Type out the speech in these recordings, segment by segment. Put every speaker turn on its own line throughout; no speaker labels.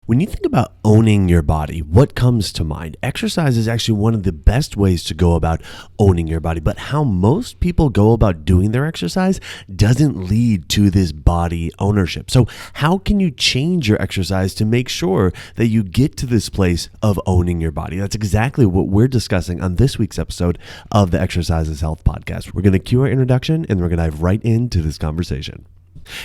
When you think about owning your body, what comes to mind? Exercise is actually one of the best ways to go about owning your body, but how most people go about doing their exercise doesn't lead to this body ownership. So how can you change your exercise to make sure that you get to this place of owning your body? That's exactly what we're discussing on this week's episode of the Exercise is Health podcast. We're going to cue our introduction and we're going to dive right into this conversation.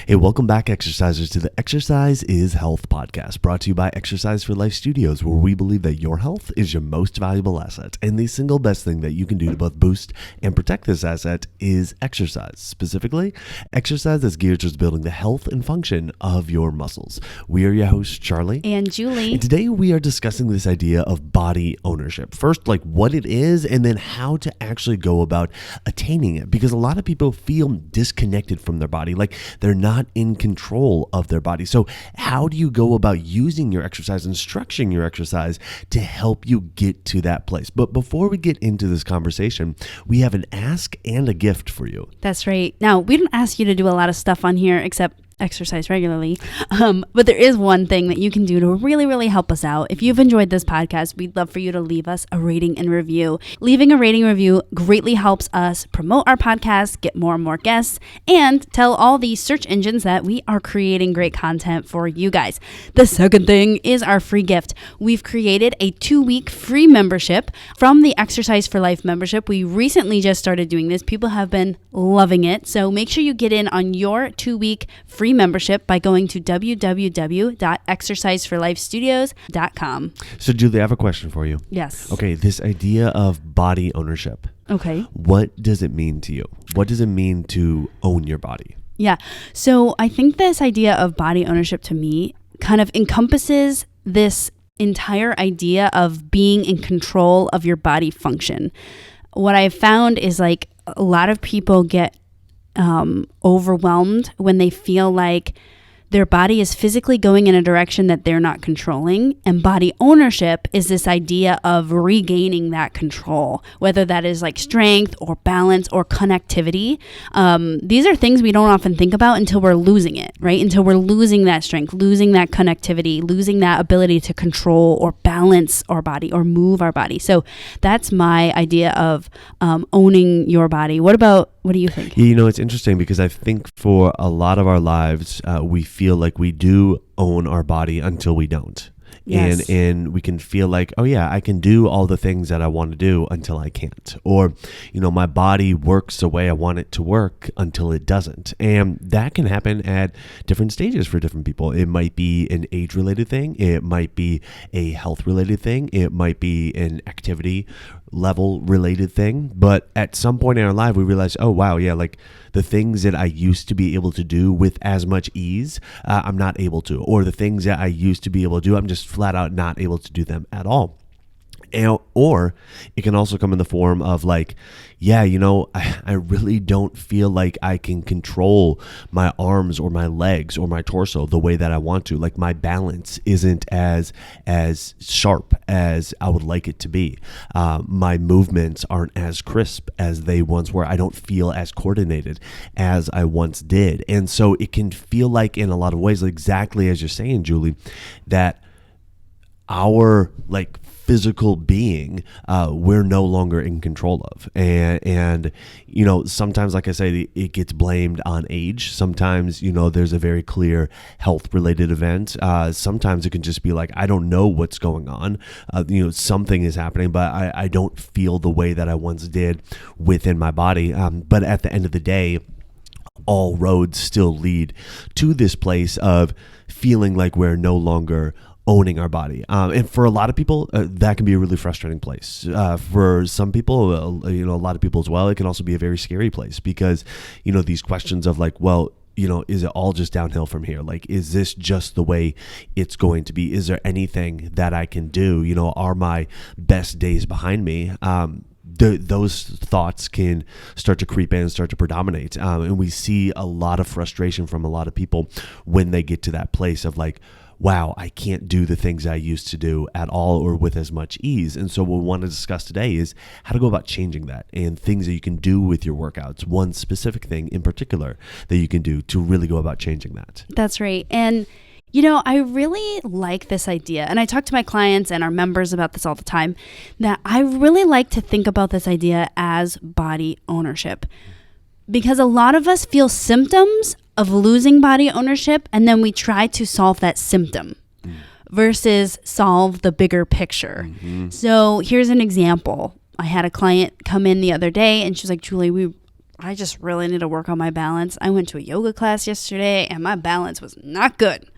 Hey, welcome back, exercisers, to the Exercise is Health podcast, brought to you by Exercise for Life Studios, where we believe that your health is your most valuable asset, and the single best thing that you can do to both boost and protect this asset is exercise. Specifically, exercise is geared towards building the health and function of your muscles. We are your hosts, Charlie
and Julie.
And today we are discussing this idea of body ownership. First, like what it is, and then how to actually go about attaining it, because a lot of people feel disconnected from their body, like they're not in control of their body. So how do you go about using your exercise and structuring your exercise to help you get to that place? But before we get into this conversation, we have an ask and a gift for you.
That's right. Now, we don't ask you to do a lot of stuff on here except exercise regularly. But there is one thing that you can do to really help us out. If you've enjoyed this podcast, we'd love for you to leave us a rating and review. Leaving a rating review greatly helps us promote our podcast, get more and more guests, and tell all the search engines that we are creating great content for you guys. The second thing is our free gift. We've created a 2-week free membership from the Exercise for Life membership. We recently just started doing this. People have been loving it. So make sure you get in on your 2-week free membership by going to www.exerciseforlifestudios.com.
So, Julie, I have a question for you.
Yes.
Okay, this idea of body ownership.
Okay.
What does it mean to you? What does it mean to own your body?
Yeah. So I think this idea of body ownership to me kind of encompasses this entire idea of being in control of your body function. What I've found is like a lot of people get overwhelmed when they feel like their body is physically going in a direction that they're not controlling. And body ownership is this idea of regaining that control, whether that is like strength or balance or connectivity. These are things we don't often think about until we're losing it, right? Until we're losing that strength, losing that connectivity, losing that ability to control or balance our body or move our body. So that's my idea of owning your body. What do you think?
You know, it's interesting because I think for a lot of our lives, we feel like we do own our body until we don't.
Yes.
And we can feel like, oh yeah, I can do all the things that I want to do until I can't. Or, you know, my body works the way I want it to work until it doesn't. And that can happen at different stages for different people. It might be an age-related thing. It might be a health-related thing. It might be an activity level related thing. But at some point in our life, we realize, oh wow, yeah, like the things that I used to be able to do with as much ease, I'm not able to. Or the things that I used to be able to do, I'm just flat out not able to do them at all. Or it can also come in the form of like, yeah, you know, I really don't feel like I can control my arms or my legs or my torso the way that I want to. Like my balance isn't as sharp as I would like it to be. My movements aren't as crisp as they once were. I don't feel as coordinated as I once did. And so it can feel like in a lot of ways, exactly as you're saying, Julie, that our like physical being, we're no longer in control of. And, you know, sometimes, like I say, it gets blamed on age. Sometimes, you know, there's a very clear health related event. Sometimes it can just be like, I don't know what's going on. You know, something is happening, but I don't feel the way that I once did within my body. But at the end of the day, all roads still lead to this place of feeling like we're no longer owning our body. And for a lot of people, that can be a really frustrating place. For some people, you know, a lot of people as well, it can also be a very scary place because, you know, these questions of like, well, you know, is it all just downhill from here? Like, is this just the way it's going to be? Is there anything that I can do? You know, are my best days behind me? Those thoughts can start to creep in and start to predominate. And we see a lot of frustration from a lot of people when they get to that place of like, wow, I can't do the things I used to do at all or with as much ease. And so what we want to discuss today is how to go about changing that and things that you can do with your workouts. One specific thing in particular that you can do to really go about changing that.
That's right. And I really like this idea, and I talk to my clients and our members about this all the time, that I really like to think about this idea as body ownership, because a lot of us feel symptoms of losing body ownership, and then we try to solve that symptom versus solve the bigger picture. So here's an example. I had a client come in the other day, and she's like, Julie, I just really need to work on my balance. I went to a yoga class yesterday, and my balance was not good.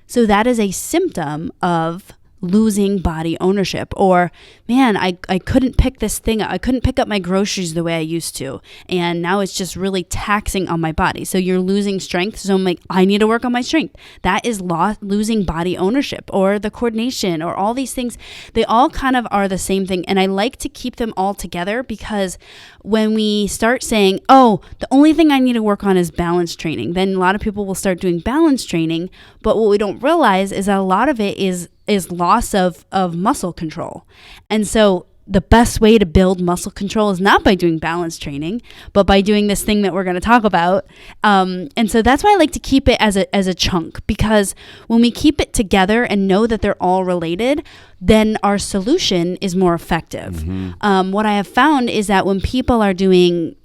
So that is a symptom of losing body ownership. Or, man, I couldn't pick this thing up. I couldn't pick up my groceries the way I used to. And now it's just really taxing on my body. So you're losing strength. So I'm like, I need to work on my strength. That is losing body ownership, or the coordination, or all these things. They all kind of are the same thing. And I like to keep them all together, because when we start saying, oh, the only thing I need to work on is balance training, then a lot of people will start doing balance training. But what we don't realize is that a lot of it is loss of muscle control. And so the best way to build muscle control is not by doing balance training, but by doing this thing that we're going to talk about. And so that's why I like to keep it as a chunk, because when we keep it together and know that they're all related, then our solution is more effective. What I have found is that when people are doing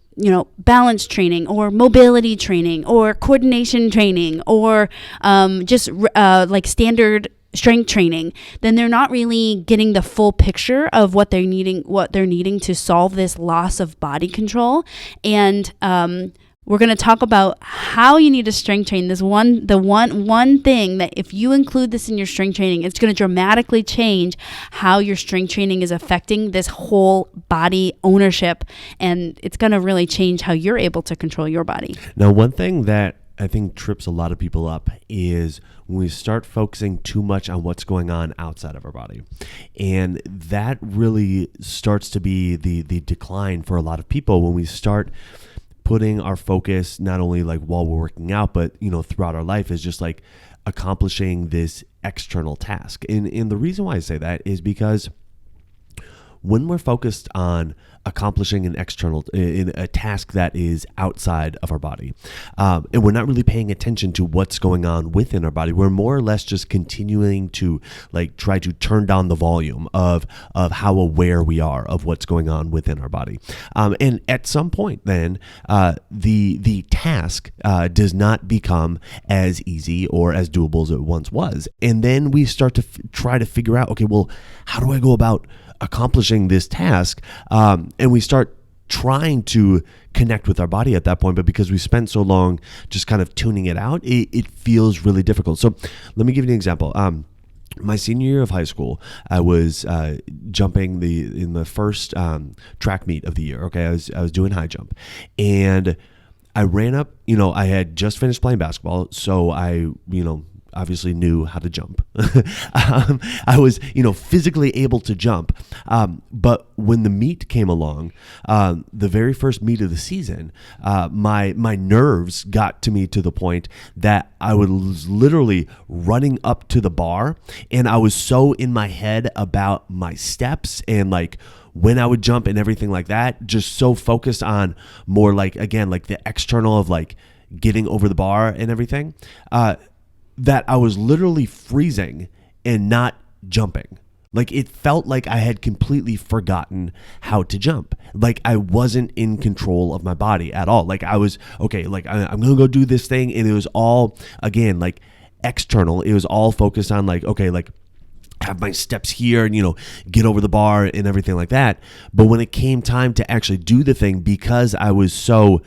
balance training or mobility training or coordination training or just like standard strength training, then they're not really getting the full picture of what they're needing to solve this loss of body control. And we're going to talk about how you need to strength train. The one thing that if you include this in your strength training, it's going to dramatically change how your strength training is affecting this whole body ownership, and it's going to really change how you're able to control your body.
Now, one thing that I think trips a lot of people up is when we start focusing too much on what's going on outside of our body. And that really starts to be the decline for a lot of people when we start putting our focus not only like while we're working out, but throughout our life, is just like accomplishing this external task. And the reason why I say that is because when we're focused on accomplishing a task that is outside of our body, and we're not really paying attention to what's going on within our body, we're more or less just continuing to like try to turn down the volume of how aware we are of what's going on within our body. And at some point then, the task does not become as easy or as doable as it once was. And then we start to try to figure out, okay, well, how do I go about accomplishing this task? And we start trying to connect with our body at that point, but because we spent so long just kind of tuning it out, it feels really difficult. So let me give you an example. My senior year of high school, I was jumping in the first track meet of the year. Okay, I was doing high jump, and I ran up. I had just finished playing basketball, so I obviously knew how to jump. I was, physically able to jump. But when the meet came along, the very first meet of the season, my nerves got to me to the point that I was literally running up to the bar, and I was so in my head about my steps and like when I would jump and everything like that, just so focused on more like, again, like the external of like getting over the bar and everything, that I was literally freezing and not jumping. Like it felt like I had completely forgotten how to jump. Like I wasn't in control of my body at all. Like I was, okay, like I'm going to go do this thing. And it was all, again, like external. It was all focused on like, okay, like have my steps here and, get over the bar and everything like that. But when it came time to actually do the thing, because I was so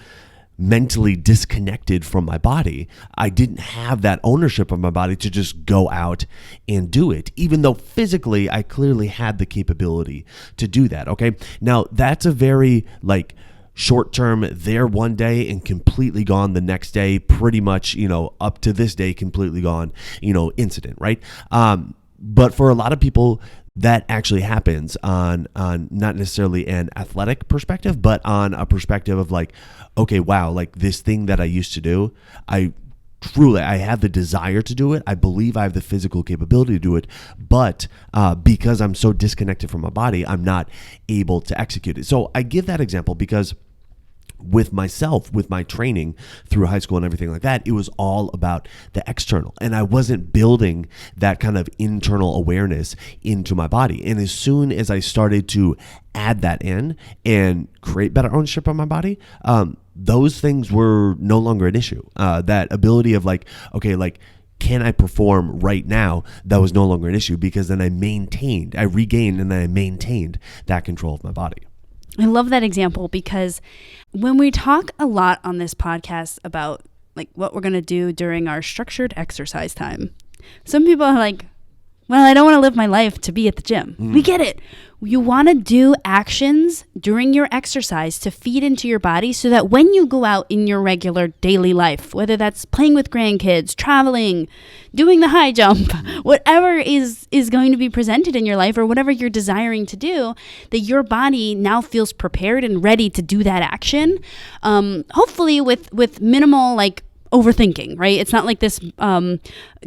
mentally disconnected from my body, I didn't have that ownership of my body to just go out and do it, even though physically I clearly had the capability to do that. Okay. Now that's a very like short term, there one day and completely gone the next day, pretty much, up to this day, completely gone, incident. Right. But for a lot of people, that actually happens on not necessarily an athletic perspective, but on a perspective of like, okay, wow, like this thing that I used to do, I have the desire to do it. I believe I have the physical capability to do it, but because I'm so disconnected from my body, I'm not able to execute it. So I give that example because with myself, with my training through high school and everything like that, it was all about the external. And I wasn't building that kind of internal awareness into my body. And as soon as I started to add that in and create better ownership of my body, those things were no longer an issue. That ability of like, okay, like, can I perform right now? That was no longer an issue, because then I regained and then I maintained that control of my body.
I love that example, because when we talk a lot on this podcast about like what we're going to do during our structured exercise time, some people are like, well, I don't want to live my life to be at the gym. We get it. You want to do actions during your exercise to feed into your body so that when you go out in your regular daily life, whether that's playing with grandkids, traveling, doing the high jump, whatever is going to be presented in your life or whatever you're desiring to do, that your body now feels prepared and ready to do that action. Hopefully with minimal like overthinking, right? It's not like this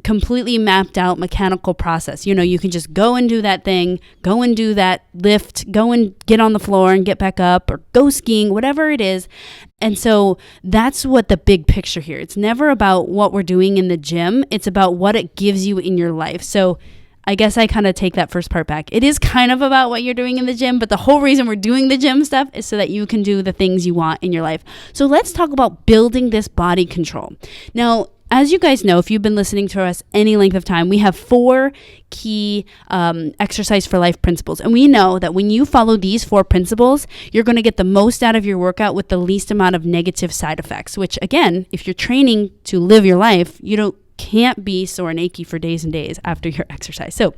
completely mapped out mechanical process. You know, you can just go and do that thing, go and do that lift, go and get on the floor and get back up, or go skiing, whatever it is. And so that's what the big picture here. It's never about what we're doing in the gym. It's about what it gives you in your life. So I guess I kind of take that first part back. It is kind of about what you're doing in the gym, but the whole reason we're doing the gym stuff is so that you can do the things you want in your life. So let's talk about building this body control. Now, as you guys know, if you've been listening to us any length of time, we have 4 key exercise for life principles. And we know that when you follow these 4 principles, you're going to get the most out of your workout with the least amount of negative side effects, which again, if you're training to live your life, you can't be sore and achy for days and days after your exercise. So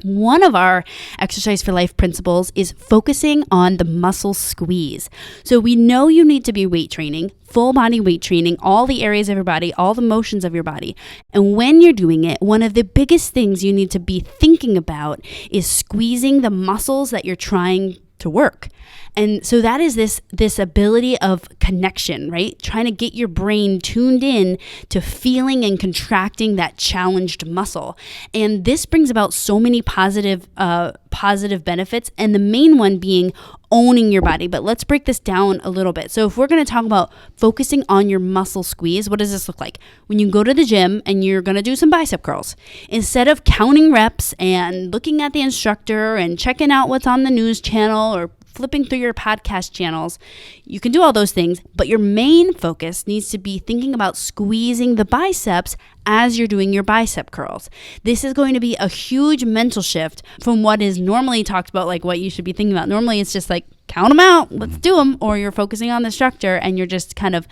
one of our exercise for life principles is focusing on the muscle squeeze. So we know you need to be weight training, full body weight training, all the areas of your body, all the motions of your body. And when you're doing it, one of the biggest things you need to be thinking about is squeezing the muscles that you're trying to work. And so that is this ability of connection, right? Trying to get your brain tuned in to feeling and contracting that challenged muscle. And this brings about so many positive benefits, and the main one being owning your body. But let's break this down a little bit. So if we're going to talk about focusing on your muscle squeeze, what does this look like? When you go to the gym and you're going to do some bicep curls, instead of counting reps and looking at the instructor and checking out what's on the news channel or flipping through your podcast channels, you can do all those things, but your main focus needs to be thinking about squeezing the biceps as you're doing your bicep curls. This is going to be a huge mental shift from what is normally talked about, like what you should be thinking about. Normally it's just like, count them out, let's do them, or you're focusing on the structure and you're just kind of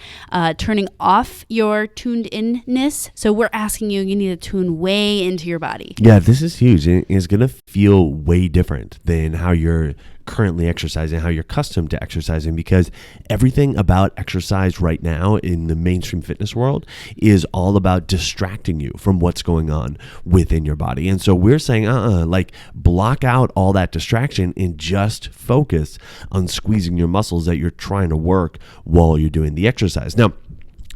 turning off your tuned inness. So we're asking you need to tune way into your body.
Yeah, this is huge. It's going to feel way different than how you're currently exercising, how you're accustomed to exercising, because everything about exercise right now in the mainstream fitness world is all about distracting you from what's going on within your body. And so we're saying, like block out all that distraction and just focus on squeezing your muscles that you're trying to work while you're doing the exercise. Now,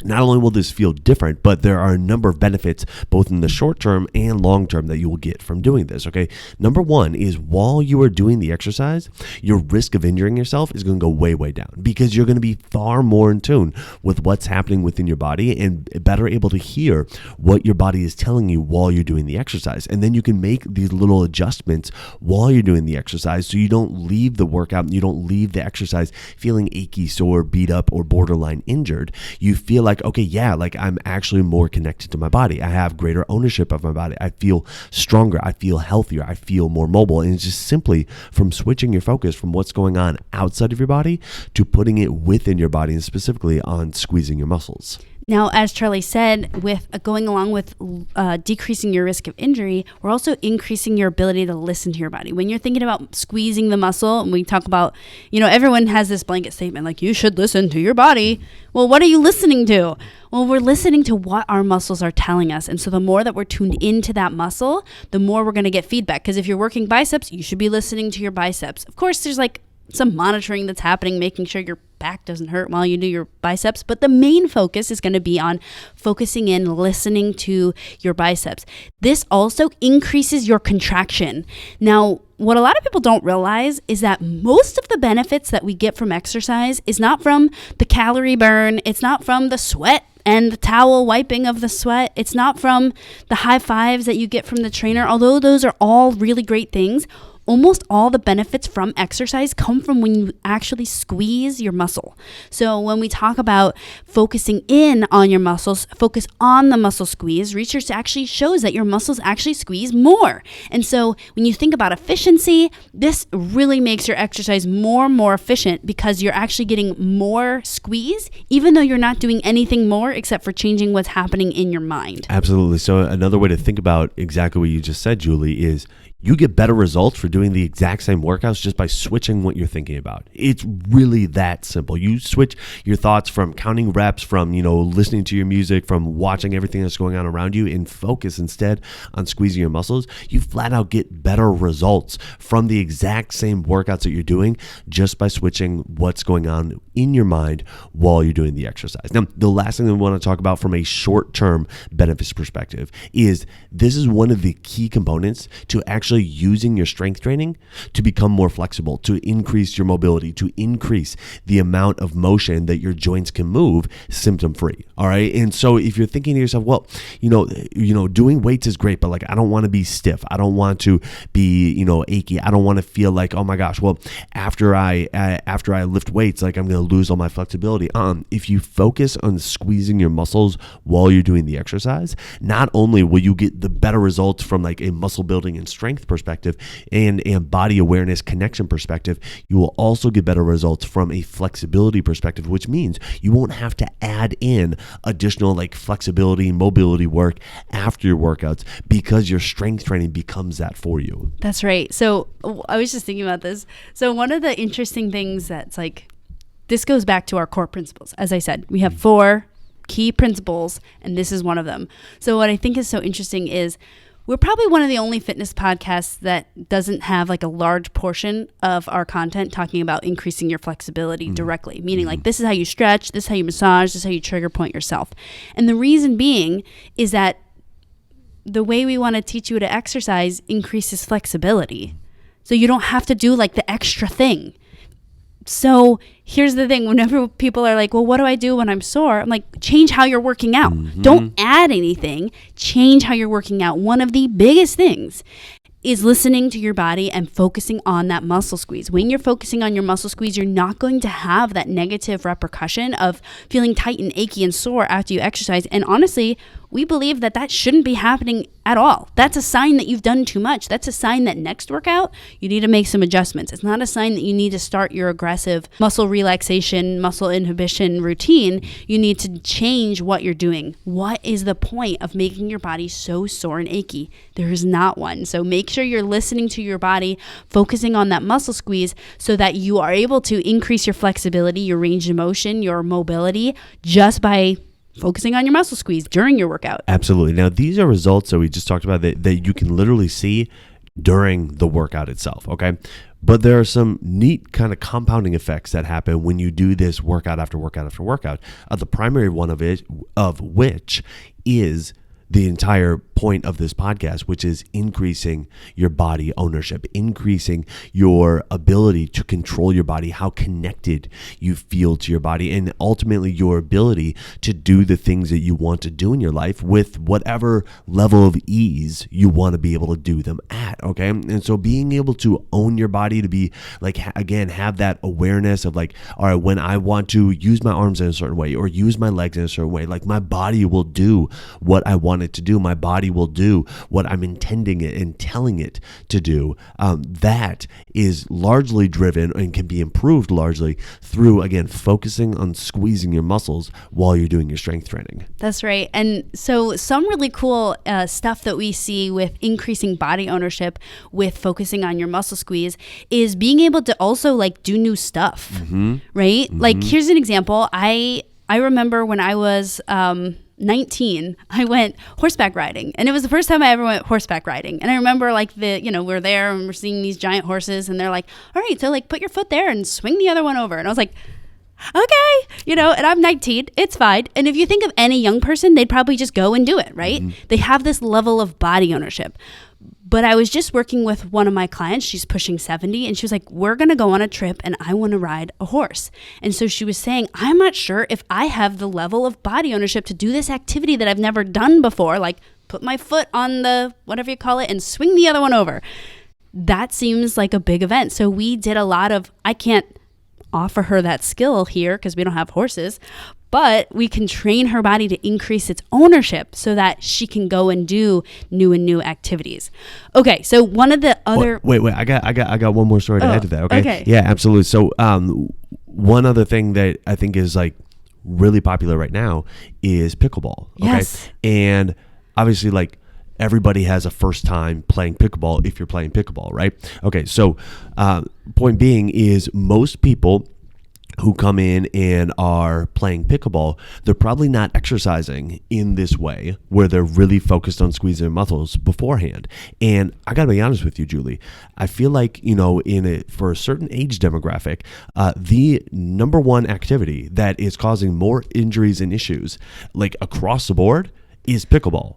not only will this feel different, but there are a number of benefits both in the short term and long term that you will get from doing this, okay? Number one is while you are doing the exercise, your risk of injuring yourself is going to go way, way down because you're going to be far more in tune with what's happening within your body and better able to hear what your body is telling you while you're doing the exercise. And then you can make these little adjustments while you're doing the exercise so you don't leave the workout, you don't leave the exercise feeling achy, sore, beat up, or borderline injured. You feel like, okay, yeah, like I'm actually more connected to my body. I have greater ownership of my body. I feel stronger. I feel healthier. I feel more mobile. And it's just simply from switching your focus from what's going on outside of your body to putting it within your body and specifically on squeezing your muscles.
Now, as Charlie said, with going along with decreasing your risk of injury, we're also increasing your ability to listen to your body. When you're thinking about squeezing the muscle, and we talk about, everyone has this blanket statement like, you should listen to your body. Well, what are you listening to? Well, we're listening to what our muscles are telling us. And so the more that we're tuned into that muscle, the more we're going to get feedback. Because if you're working biceps, you should be listening to your biceps. Of course, there's like some monitoring that's happening, making sure your back doesn't hurt while you do your biceps. But the main focus is going to be on focusing in, listening to your biceps. This also increases your contraction. Now, what a lot of people don't realize is that most of the benefits that we get from exercise is not from the calorie burn. It's not from the sweat and the towel wiping of the sweat. It's not from the high fives that you get from the trainer. Although those are all really great things, almost all the benefits from exercise come from when you actually squeeze your muscle. So when we talk about focusing in on your muscles, focus on the muscle squeeze, research actually shows that your muscles actually squeeze more. And so when you think about efficiency, this really makes your exercise more and more efficient because you're actually getting more squeeze, even though you're not doing anything more except for changing what's happening in your mind.
Absolutely. So another way to think about exactly what you just said, Julie, is you get better results for doing the exact same workouts just by switching what you're thinking about. It's really that simple. You switch your thoughts from counting reps, from, listening to your music, from watching everything that's going on around you, and focus instead on squeezing your muscles. You flat out get better results from the exact same workouts that you're doing just by switching what's going on in your mind while you're doing the exercise. Now, the last thing that we want to talk about from a short-term benefits perspective is this is one of the key components to actually using your strength training to become more flexible, to increase your mobility, to increase the amount of motion that your joints can move symptom-free. All right. And so if you're thinking to yourself, well, doing weights is great, but like, I don't want to be stiff. I don't want to be, achy. I don't want to feel like, oh my gosh, well, after I lift weights, like I'm going to lose all my flexibility. If you focus on squeezing your muscles while you're doing the exercise, not only will you get the better results from like a muscle building and strength perspective and body awareness connection perspective, you will also get better results from a flexibility perspective, which means you won't have to add in additional like flexibility and mobility work after your workouts because your strength training becomes that for you.
That's right. So I was just thinking about this. So one of the interesting things that's like, this goes back to our core principles. As I said, we have 4 key principles, and this is one of them. So what I think is so interesting is we're probably one of the only fitness podcasts that doesn't have like a large portion of our content talking about increasing your flexibility directly, meaning like this is how you stretch, this is how you massage, this is how you trigger point yourself. And the reason being is that the way we want to teach you to exercise increases flexibility. So you don't have to do like the extra thing. So here's the thing. Whenever people are like, well, what do I do when I'm sore? I'm like, change how you're working out. Don't add anything. Change how you're working out. One of the biggest things is listening to your body and focusing on that muscle squeeze. When you're focusing on your muscle squeeze, you're not going to have that negative repercussion of feeling tight and achy and sore after you exercise. And honestly, we believe that that shouldn't be happening at all. That's a sign that you've done too much. That's a sign that next workout, you need to make some adjustments. It's not a sign that you need to start your aggressive muscle relaxation, muscle inhibition routine. You need to change what you're doing. What is the point of making your body so sore and achy? There is not one. So make sure you're listening to your body, focusing on that muscle squeeze so that you are able to increase your flexibility, your range of motion, your mobility just by focusing on your muscle squeeze during your workout.
Absolutely. Now, these are results that we just talked about that you can literally see during the workout itself, okay? But there are some neat kind of compounding effects that happen when you do this workout after workout after workout. The primary one of which is the entire point of this podcast, which is increasing your body ownership, increasing your ability to control your body, how connected you feel to your body, and ultimately your ability to do the things that you want to do in your life with whatever level of ease you want to be able to do them at, okay? And so being able to own your body, to be like, again, have that awareness of like, all right, when I want to use my arms in a certain way or use my legs in a certain way, like my body will do what I want it to do. My body will do what I'm intending it and telling it to do. That is largely driven and can be improved largely through, again, focusing on squeezing your muscles while you're doing your strength training.
That's right. And so some really cool stuff that we see with increasing body ownership with focusing on your muscle squeeze is being able to also like do new stuff, right? Like here's an example. I remember when I was 19, I went horseback riding, and it was the first time I ever went horseback riding. And I remember like we're there and we're seeing these giant horses, and they're like, all right, so like put your foot there and swing the other one over. And I was like, okay, and I'm 19, it's fine. And if you think of any young person, they'd probably just go and do it, right? They have this level of body ownership. But I was just working with one of my clients. She's pushing 70, and she was like, we're going to go on a trip and I want to ride a horse. And so she was saying, I'm not sure if I have the level of body ownership to do this activity that I've never done before, like put my foot on the whatever you call it and swing the other one over. That seems like a big event. So we did a lot of, I can't offer her that skill here because we don't have horses, but we can train her body to increase its ownership so that she can go and do new activities. Okay, so one of the other
wait, I got one more story to add to that. Okay. Yeah, absolutely. So one other thing that I think is like really popular right now is pickleball. Okay.
Yes.
And obviously, like, everybody has a first time playing pickleball if you're playing pickleball, right? Okay, so point being is most people who come in and are playing pickleball, they're probably not exercising in this way where they're really focused on squeezing their muscles beforehand. And I gotta be honest with you, Julie, I feel like, for a certain age demographic, the number one activity that is causing more injuries and issues, like across the board, is pickleball.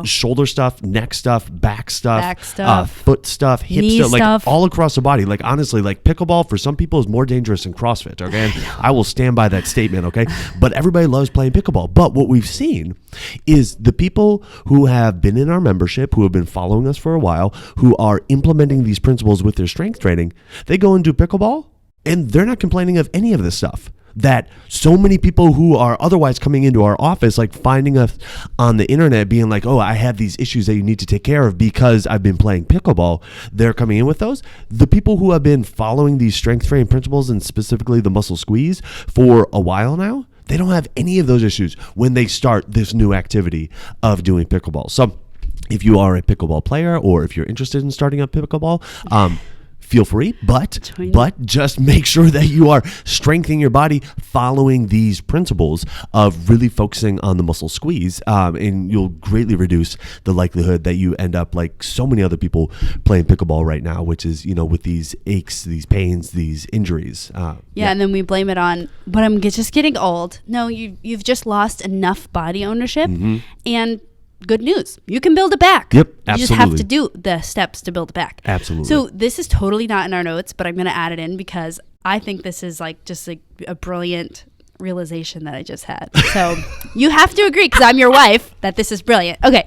Shoulder stuff, neck stuff, back stuff, foot stuff, hip
knee
stuff, like
stuff.
all across the body. Like, honestly, like pickleball for some people is more dangerous than CrossFit. Okay. And I will stand by that statement. Okay. But everybody loves playing pickleball. But what we've seen is the people who have been in our membership, who have been following us for a while, who are implementing these principles with their strength training, they go and do pickleball and they're not complaining of any of this stuff. That so many people who are otherwise coming into our office, like finding us on the internet being like, oh, I have these issues that you need to take care of because I've been playing pickleball. They're coming in with those. The people who have been following these strength training principles and specifically the muscle squeeze for a while now, they don't have any of those issues when they start this new activity of doing pickleball. So if you are a pickleball player or if you're interested in starting up pickleball, feel free, but just make sure that you are strengthening your body following these principles of really focusing on the muscle squeeze, and you'll greatly reduce the likelihood that you end up like so many other people playing pickleball right now, which is, with these aches, these pains, these injuries.
And then we blame it on, but I'm just getting old. No, you've just lost enough body ownership, and good news, you can build it back.
Yep, absolutely.
You just have to do the steps to build it back.
Absolutely.
So this is totally not in our notes, but I'm going to add it in because I think this is like just like a brilliant realization that I just had. So you have to agree, because I'm your wife, that this is brilliant. Okay,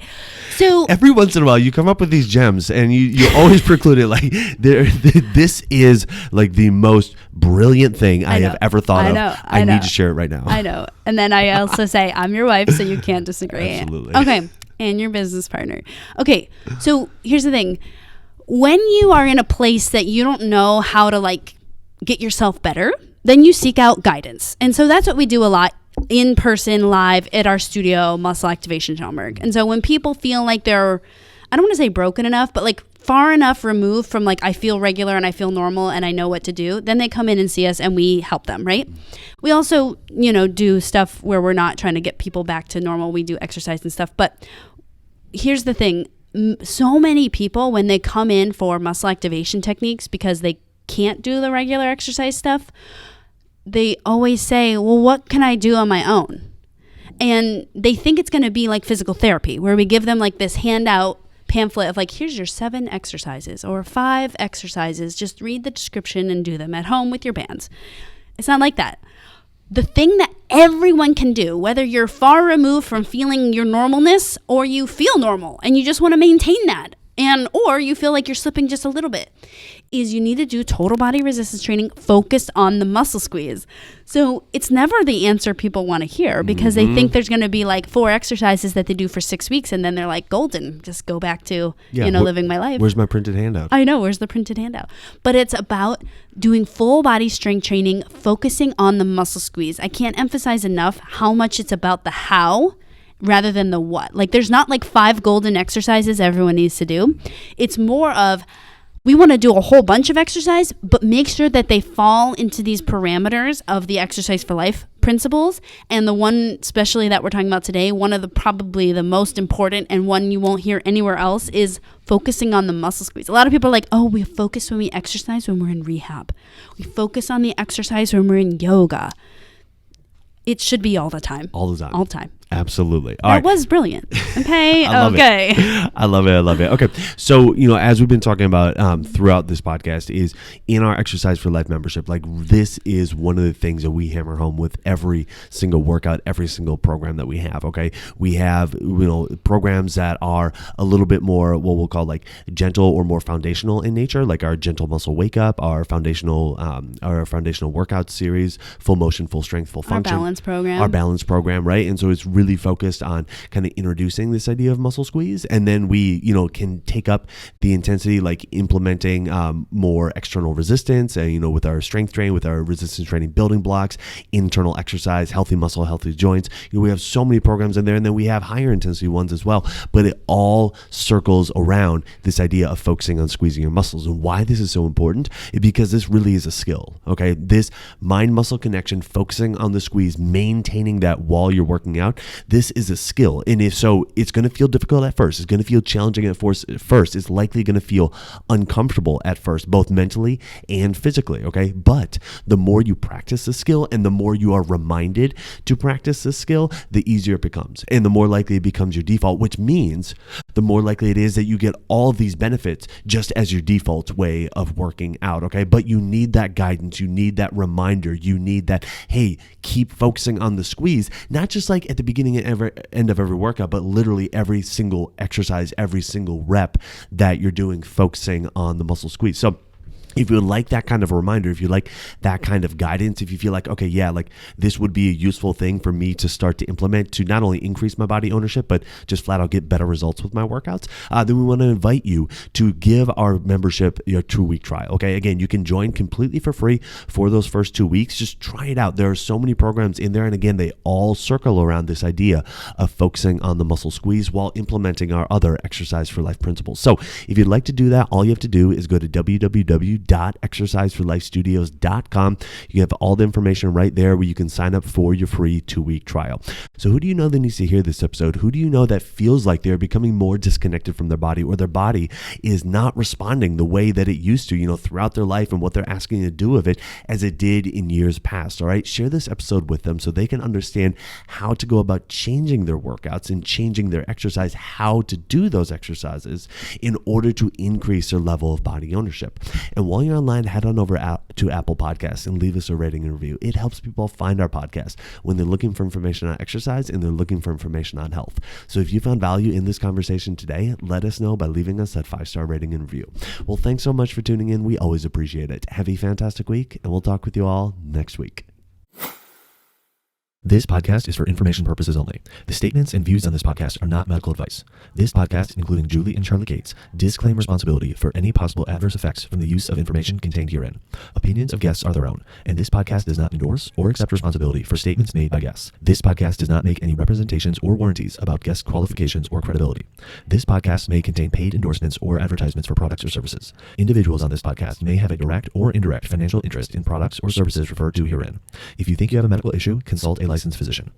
so
every once in a while you come up with these gems and you always preclude it like this is like the most brilliant thing I have ever thought of. I need to share it right now.
I know. And then I also say I'm your wife, so you can't disagree.
Absolutely.
Okay. And your business partner. Okay, so here's the thing. When you are in a place that you don't know how to like get yourself better, then you seek out guidance. And so that's what we do a lot in person, live at our studio, Muscle Activation Schaumburg. And so when people feel like they're, I don't want to say broken enough, but like far enough removed from like, I feel regular and I feel normal and I know what to do, then they come in and see us and we help them, right? We also, do stuff where we're not trying to get people back to normal. We do exercise and stuff. But here's the thing. So many people, when they come in for muscle activation techniques because they can't do the regular exercise stuff, they always say, well, what can I do on my own? And they think it's going to be like physical therapy, where we give them like this handout pamphlet of like, here's your 7 exercises or 5 exercises. Just read the description and do them at home with your bands. It's not like that. The thing that everyone can do, whether you're far removed from feeling your normalness or you feel normal and you just want to maintain that, or you feel like you're slipping just a little bit, is you need to do total body resistance training focused on the muscle squeeze. So it's never the answer people want to hear, because they think there's going to be like 4 exercises that they do for 6 weeks and then they're like golden, just go back to living my life.
Where's my printed handout?
I know, where's the printed handout? But it's about doing full body strength training, focusing on the muscle squeeze. I can't emphasize enough how much it's about the how rather than the what. Like, there's not like 5 golden exercises everyone needs to do. It's more of, we want to do a whole bunch of exercise, but make sure that they fall into these parameters of the Exercise for Life principles. And the one especially that we're talking about today, one of the probably the most important and one you won't hear anywhere else, is focusing on the muscle squeeze. A lot of people are like, oh, we focus when we exercise when we're in rehab. We focus on the exercise when we're in yoga. It should be all the time.
All the time.
All the time.
Absolutely. All
That
right.
was brilliant. Okay.
I love
Okay.
it. I love it. Okay. So, as we've been talking about throughout this podcast is in our Exercise for Life membership, like this is one of the things that we hammer home with every single workout, every single program that we have. Okay. We have, programs that are a little bit more what we'll call like gentle or more foundational in nature, like our gentle muscle wake up, our foundational workout series, full motion, full strength, full function. Our balance program, right? And so it's really focused on kind of introducing this idea of muscle squeeze, and then we can take up the intensity, like implementing more external resistance, and with our strength training, with our resistance training building blocks, internal exercise, healthy muscle, healthy joints. We have so many programs in there, and then we have higher intensity ones as well, but it all circles around this idea of focusing on squeezing your muscles. And why this is so important is because this really is a skill. Okay, this mind muscle connection, focusing on the squeeze, maintaining that while you're working out, this is a skill. And if so, it's going to feel difficult at first. It's going to feel challenging at first. It's likely going to feel uncomfortable at first, both mentally and physically. Okay. But the more you practice the skill and the more you are reminded to practice the skill, the easier it becomes. And the more likely it becomes your default, which means the more likely it is that you get all of these benefits just as your default way of working out. Okay. But you need that guidance. You need that reminder. You need that, hey, keep focusing on the squeeze, not just like at the beginning and end of every workout, but literally every single exercise, every single rep that you're doing, focusing on the muscle squeeze. So if you would like that kind of a reminder, if you like that kind of guidance, if you feel like, okay, yeah, like this would be a useful thing for me to start to implement to not only increase my body ownership, but just flat out get better results with my workouts, then we want to invite you to give our membership your 2-week trial. Okay. Again, you can join completely for free for those first 2 weeks. Just try it out. There are so many programs in there. And again, they all circle around this idea of focusing on the muscle squeeze while implementing our other Exercise for Life principles. So if you'd like to do that, all you have to do is go to www.exerciseforlifestudios.com. You have all the information right there where you can sign up for your free 2-week trial. So who do you know that needs to hear this episode? Who do you know that feels like they're becoming more disconnected from their body, or their body is not responding the way that it used to, throughout their life and what they're asking you to do of it as it did in years past? All right. Share this episode with them so they can understand how to go about changing their workouts and changing their exercise, how to do those exercises in order to increase their level of body ownership. And while you're online, head on over to Apple Podcasts and leave us a rating and review. It helps people find our podcast when they're looking for information on exercise and they're looking for information on health. So if you found value in this conversation today, let us know by leaving us that 5-star rating and review. Well, thanks so much for tuning in. We always appreciate it. Have a fantastic week, and we'll talk with you all next week. This podcast is for information purposes only. The statements and views on this podcast are not medical advice. This podcast, including Julie and Charlie Cates, disclaim responsibility for any possible adverse effects from the use of information contained herein. Opinions of guests are their own, and this podcast does not endorse or accept responsibility for statements made by guests. This podcast does not make any representations or warranties about guest qualifications or credibility. This podcast may contain paid endorsements or advertisements for products or services. Individuals on this podcast may have a direct or indirect financial interest in products or services referred to herein. If you think you have a medical issue, consult a licensed physician.